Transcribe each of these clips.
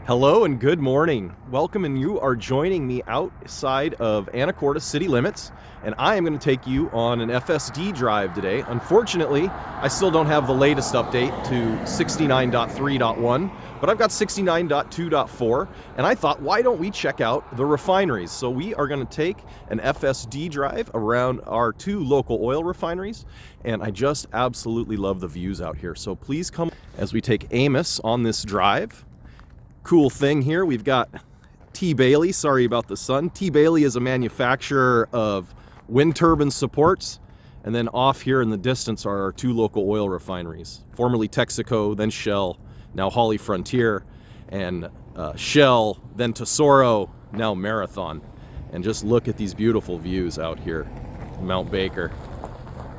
Hello and good morning. Welcome, and you are joining me outside of Anacortes city limits, and I am going to take you on an FSD drive today. Unfortunately, I still don't have the latest update to 69.3.1, but I've got 69.2.4, and I thought, why don't we check out the refineries? So we are going to take an FSD drive around our two local oil refineries, and I just absolutely love the views out here. So please come as we take Amos on this drive. Cool thing here, we've got T. Bailey, sorry about the sun. T. Bailey is a manufacturer of wind turbine supports, and then off here in the distance are our two local oil refineries, formerly Texaco, then Shell, now HollyFrontier, and Shell, then Tesoro, now Marathon. And just look at these beautiful views out here, Mount Baker.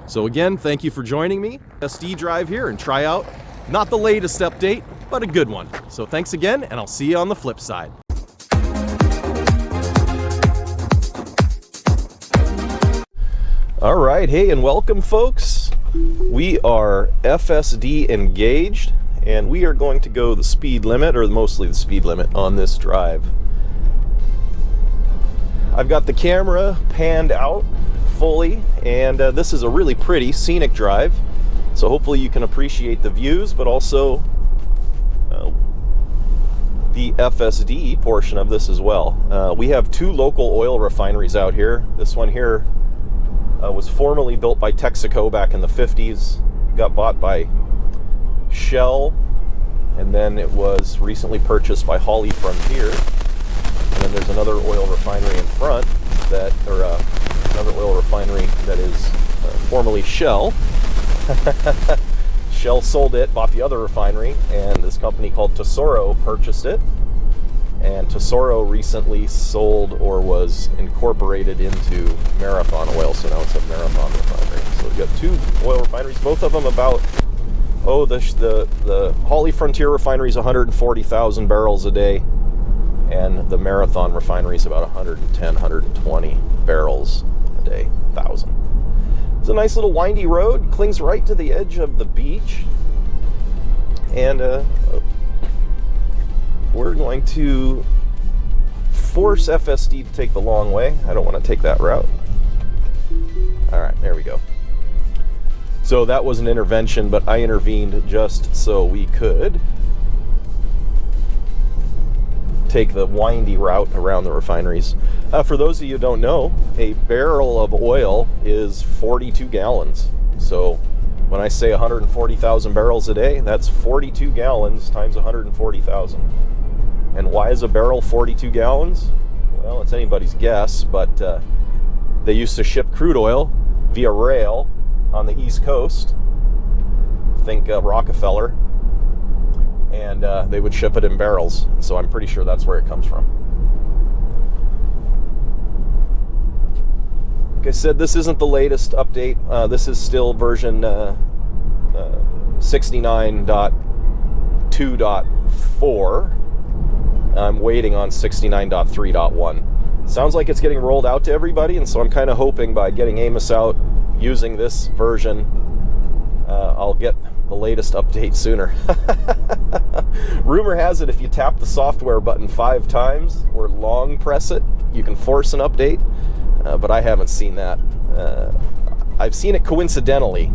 So again, thank you for joining me. SD drive here and try out not the latest update, but a good one. So thanks again, and I'll see you on the flip side. All right, hey, and welcome folks. We are FSD engaged, and we are going to go the speed limit, or mostly the speed limit on this drive. I've got the camera panned out fully, and this is a really pretty scenic drive. So hopefully you can appreciate the views, but also the FSD portion of this as well. We have two local oil refineries out here. This one here was formerly built by Texaco back in the 50s, got bought by Shell, and then it was recently purchased by HollyFrontier. And then there's another oil refinery in front that, or another oil refinery that is formerly Shell. Shell sold it, bought the other refinery, and this company called Tesoro purchased it. And Tesoro recently sold or was incorporated into Marathon Oil, so now it's a Marathon refinery. So we've got two oil refineries, both of them about, the HollyFrontier refinery is 140,000 barrels a day, and the Marathon refinery is about 110, 120 barrels a day, 1,000. It's a nice little windy road, clings right to the edge of the beach, and we're going to force FSD to take the long way. I don't want to take that route. All right, there we go. So that was an intervention, but I intervened just so we could take the windy route around the refineries. For those of you who don't know, a barrel of oil is 42 gallons. So when I say 140,000 barrels a day, that's 42 gallons times 140,000. And why is a barrel 42 gallons? Well, it's anybody's guess, but they used to ship crude oil via rail on the East Coast. Think Rockefeller. And they would ship it in barrels. So I'm pretty sure that's where it comes from. Like I said, this isn't the latest update. This is still version 69.2.4. I'm waiting on 69.3.1. Sounds like it's getting rolled out to everybody, and so I'm kind of hoping by getting Amos out using this version, I'll get the latest update sooner. Rumor has it if you tap the software button 5 times or long press it, you can force an update, but I haven't seen that. I've seen it coincidentally,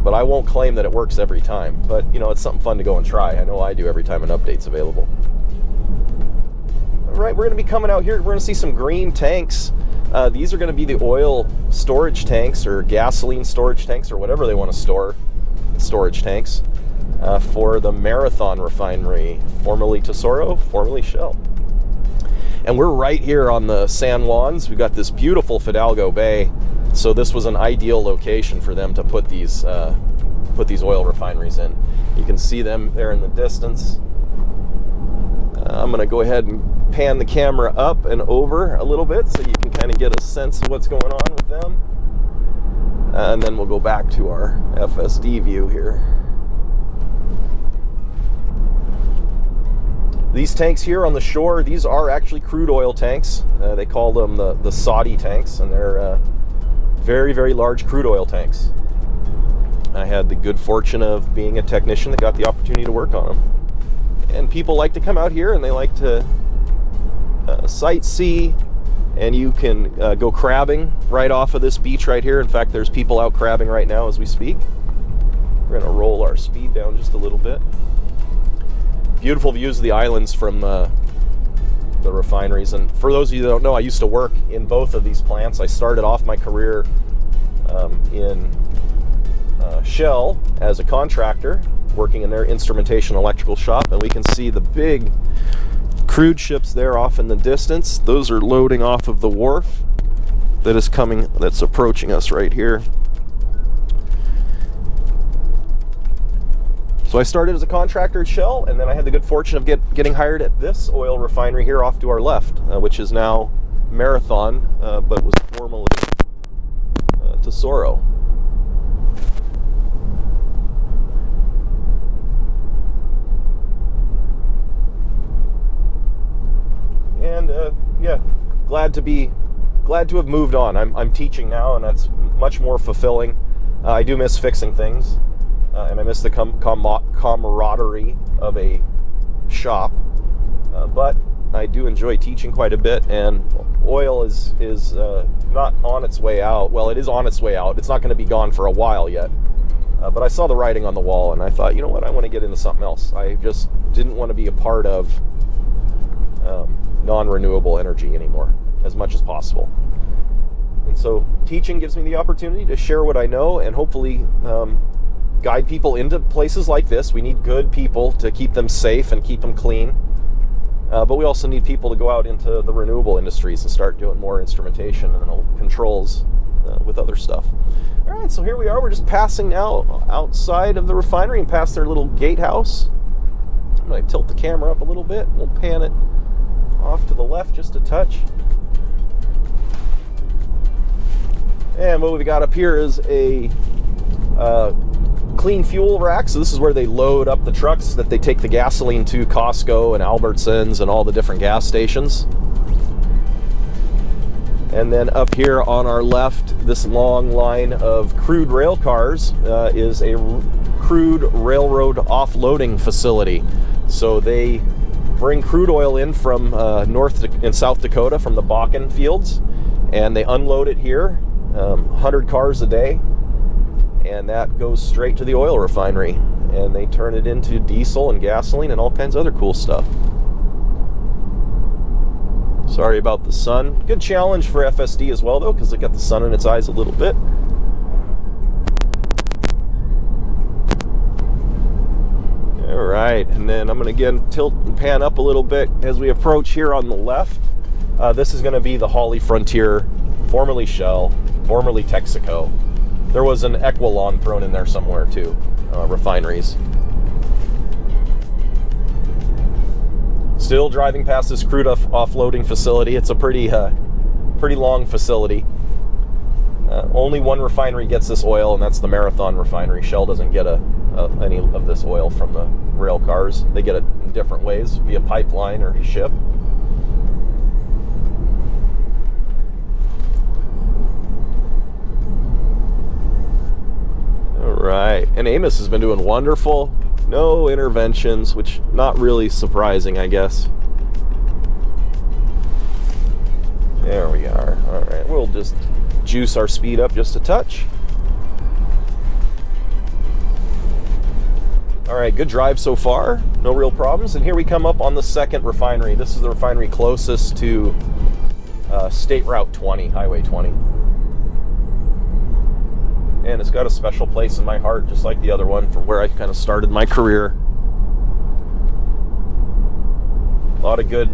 but I won't claim that it works every time. But, you know, it's something fun to go and try. I know I do every time an update's available. All right, we're going to be coming out here. We're going to see some green tanks. These are going to be the oil storage tanks or gasoline storage tanks or whatever they want to store. Storage tanks for the Marathon refinery, formerly Tesoro, formerly Shell. And we're right here on the San Juans. We've got this beautiful Fidalgo Bay, so this was an ideal location for them to put these oil refineries in. You can see them there in the distance. I'm going to go ahead and pan the camera up and over a little bit so you can kind of get a sense of what's going on with them. And then we'll go back to our FSD view here. These tanks here on the shore, these are actually crude oil tanks. They call them the Saudi tanks, and they're very, very large crude oil tanks. I had the good fortune of being a technician that got the opportunity to work on them. And people like to come out here and they like to sightsee, and you can go crabbing right off of this beach right here. In fact, there's people out crabbing right now as we speak. We're going to roll our speed down just a little bit. Beautiful views of the islands from the refineries. And for those of you that don't know, I used to work in both of these plants. I started off my career in Shell as a contractor, working in their instrumentation electrical shop, and we can see the big crude ships there off in the distance. Those are loading off of the wharf that's approaching us right here. So I started as a contractor at Shell, and then I had the good fortune of getting hired at this oil refinery here off to our left, which is now Marathon, but was formerly Tesoro. And yeah, glad to have moved on. I'm teaching now, and that's much more fulfilling. I do miss fixing things, and I miss the camaraderie of a shop. But I do enjoy teaching quite a bit, and oil is not on its way out. Well, it is on its way out. It's not going to be gone for a while yet. But I saw the writing on the wall, and I thought, you know what, I want to get into something else. I just didn't want to be a part of non-renewable energy anymore, as much as possible. And so teaching gives me the opportunity to share what I know and hopefully guide people into places like this. We need good people to keep them safe and keep them clean. But we also need people to go out into the renewable industries and start doing more instrumentation and controls with other stuff. All right, so here we are. We're just passing now outside of the refinery and past their little gatehouse. I'm going to tilt the camera up a little bit. We'll pan it off to the left just a touch. And what we've got up here is a clean fuel rack. So this is where they load up the trucks that they take the gasoline to Costco and Albertsons and all the different gas stations. And then up here on our left, this long line of crude rail cars is a crude railroad offloading facility. So they bring crude oil in from North and South Dakota from the Bakken fields, and they unload it here, 100 cars a day, and that goes straight to the oil refinery, and they turn it into diesel and gasoline and all kinds of other cool stuff. Sorry about the sun. Good challenge for FSD as well, though, because it got the sun in its eyes a little bit. All right, and then I'm going to again tilt and pan up a little bit as we approach here on the left. This is going to be the Holly Frontier, formerly Shell, formerly Texaco. There was an Equilon thrown in there somewhere too, refineries. Still driving past this crude offloading facility. It's a pretty long facility. Only one refinery gets this oil, and that's the Marathon refinery. Shell doesn't get any of this oil from the rail cars. They get it in different ways, via pipeline or ship. All right, and Amos has been doing wonderful. No interventions, which not really surprising, I guess. There we are. All right, we'll just juice our speed up just a touch. All right, good drive so far. No real problems. And here we come up on the second refinery. This is the refinery closest to State Route 20, Highway 20. And it's got a special place in my heart, just like the other one, from where I kind of started my career. A lot of good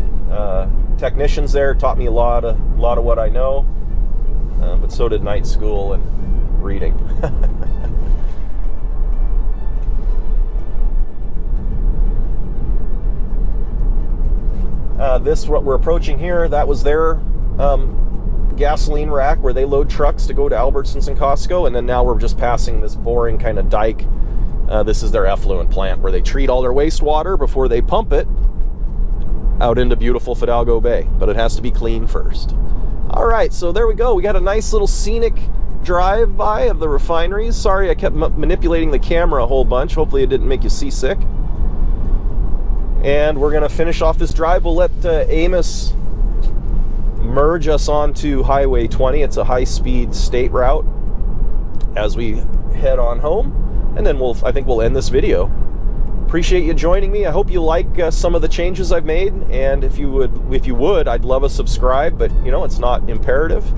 technicians there, taught me a lot of what I know, but so did night school and reading. This, what we're approaching here, that was their gasoline rack where they load trucks to go to Albertsons and Costco, and then now we're just passing this boring kind of dike. This is their effluent plant where they treat all their wastewater before they pump it out into beautiful Fidalgo Bay, but it has to be clean first. All right, so there we go. We got a nice little scenic drive-by of the refineries. Sorry, I kept manipulating the camera a whole bunch. Hopefully it didn't make you seasick. And we're going to finish off this drive. We'll let Amos merge us onto Highway 20. It's a high-speed state route as we head on home. And then I think we'll end this video. Appreciate you joining me. I hope you like some of the changes I've made. And if you would, I'd love a subscribe, but you know, it's not imperative.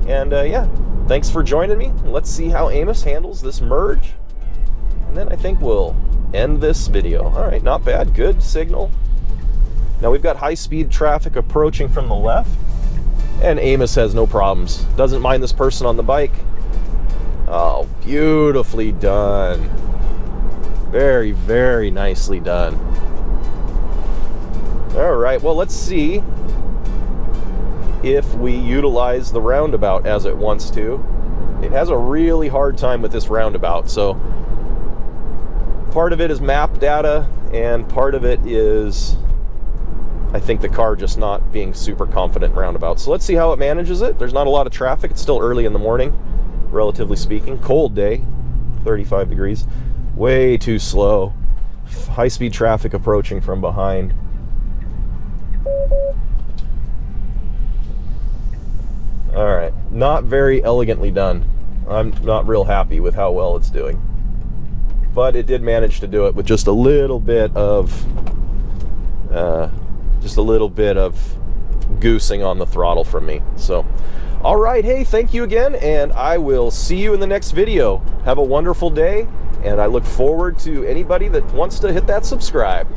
And yeah, thanks for joining me. Let's see how Amos handles this merge. And then I think we'll end this video. All right, not bad, good signal. Now we've got high-speed traffic approaching from the left, and Amos has no problems. Doesn't mind this person on the bike. Oh, beautifully done. Very, very nicely done. All right, well, let's see if we utilize the roundabout as it wants to. It has a really hard time with this roundabout, so part of it is map data, and part of it is, I think, the car just not being super confident roundabout. So let's see how it manages it. There's not a lot of traffic. It's still early in the morning, relatively speaking. Cold day, 35 degrees. Way too slow. High-speed traffic approaching from behind. All right, not very elegantly done. I'm not real happy with how well it's doing. But it did manage to do it with just a little bit of goosing on the throttle from me. So, all right, hey, thank you again, and I will see you in the next video. Have a wonderful day, and I look forward to anybody that wants to hit that subscribe.